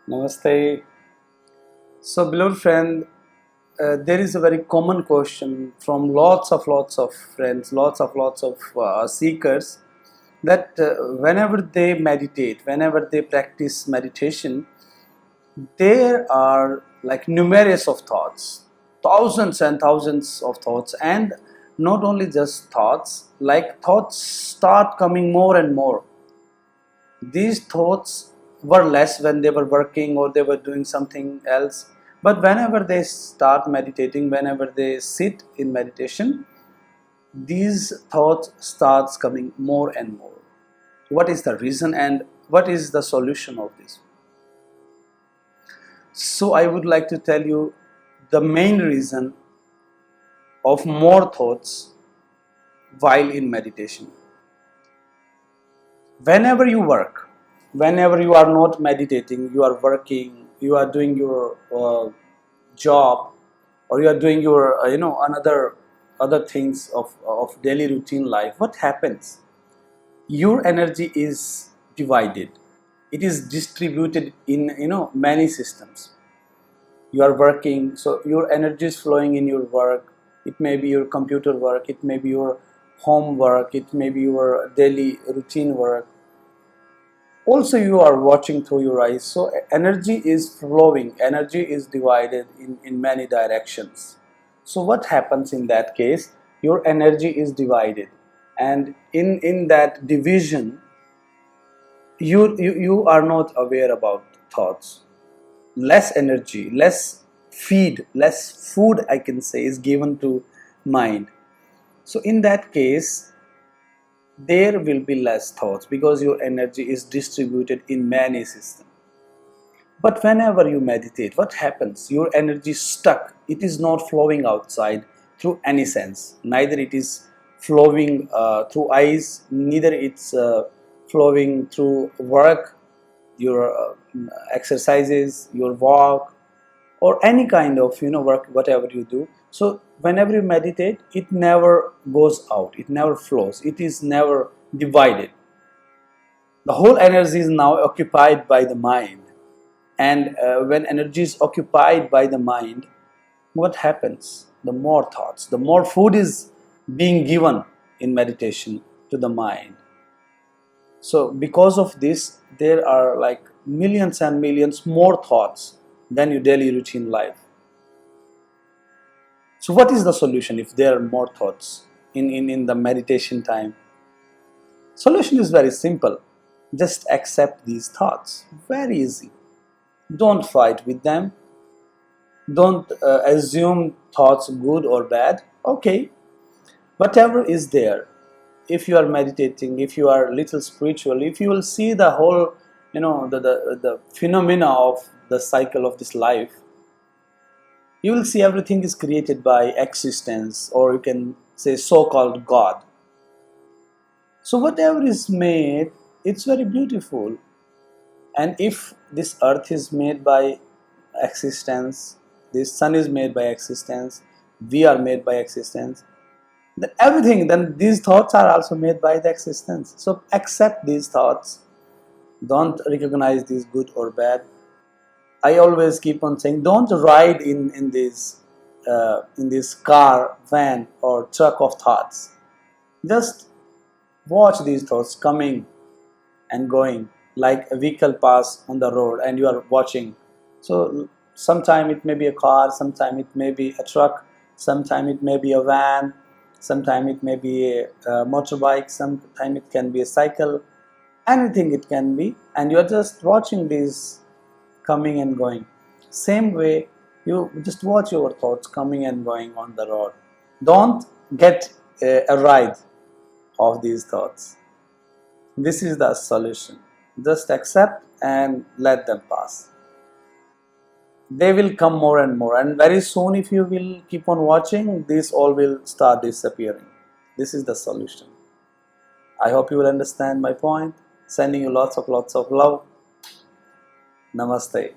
Namaste. So, beloved friend, there is a very common question from lots of friends, lots of seekers that whenever they meditate, whenever they practice meditation, there are like numerous of thoughts, thousands and thousands of thoughts, and not only just thoughts, like thoughts start coming more and more. These thoughts were less when they were working or they were doing something else, but whenever they start meditating, whenever they sit in meditation, these thoughts starts coming more and more. What is the reason and what is the solution of this? So I would like to tell you the main reason of more thoughts while in meditation. Whenever you work, whenever you are not meditating, you are working, you are doing your job, or you are doing your another other things of daily routine life, what happens? Your energy is divided, it is distributed in many systems. You are working, so your energy is flowing in your work. It may be your computer work, it may be your home work, it may be your daily routine work. Also you are watching through your eyes, so energy is flowing, energy is divided in many directions. So what happens in that case? Your energy is divided, and in that division, you are not aware about thoughts. Less energy, less food, I can say, is given to mind. So in that case, there will be less thoughts because your energy is distributed in many systems. But whenever you meditate, what happens? Your energy is stuck, it is not flowing outside through any sense. Neither it is flowing through eyes, neither it's flowing through work, your exercises, your walk, or any kind of work, whatever you do. So whenever you meditate, it never goes out, it never flows, it is never divided. The whole energy is now occupied by the mind. And when energy is occupied by the mind, what happens? The more thoughts, the more food is being given in meditation to the mind. So because of this, there are like millions and millions more thoughts than your daily routine life. So what is the solution if there are more thoughts in the meditation time? Solution is very simple. Just accept these thoughts. Very easy. Don't fight with them. Don't assume thoughts good or bad. Okay, whatever is there. If you are meditating, if you are little spiritual, if you will see the whole, the phenomena of the cycle of this life, you will see everything is created by existence, or you can say so-called God. So whatever is made, it's very beautiful. And if this earth is made by existence, this sun is made by existence, we are made by existence, then everything, then these thoughts are also made by the existence. So accept these thoughts. Don't recognize these good or bad. I always keep on saying, don't ride in this car, van, or truck of thoughts. Just watch these thoughts coming and going like a vehicle pass on the road, and you are watching. So sometime it may be a car, sometime it may be a truck, sometime it may be a van, sometime it may be a motorbike, sometime it can be a cycle, anything it can be, and you are just watching these coming and going. Same way, you just watch your thoughts coming and going on the road. Don't get a ride of these thoughts. This is the solution. Just accept and let them pass. They will come more and more, and very soon, if you will keep on watching, this all will start disappearing. This is the solution. I hope you will understand my point. Sending you lots of love. Namaste.